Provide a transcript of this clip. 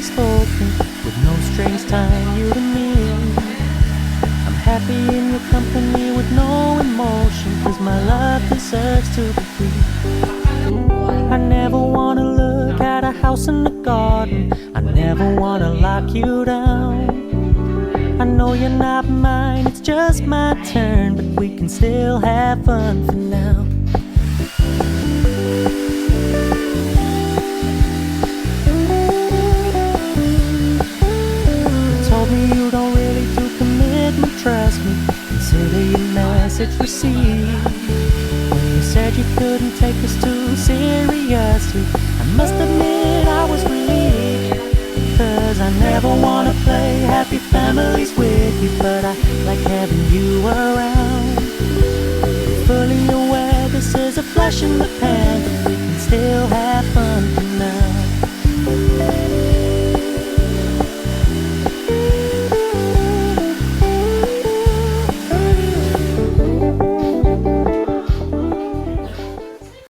softly spoken, with no strings tying you to me. I'm happy in your company with no emotion, 'cause my love deserves to be free. I never wanna look at a house in the garden, I never wanna lock you down. I know you're not mine, it's just my turn, but we can still have fun for now. You told me you don't really do commitment, trust me, consider your message received. When you said you couldn't take us too seriously, I must admit I was relieved. 'Cause I never wanna play happy families with you, but I like having you around. Fully aware this is a flash in the pan,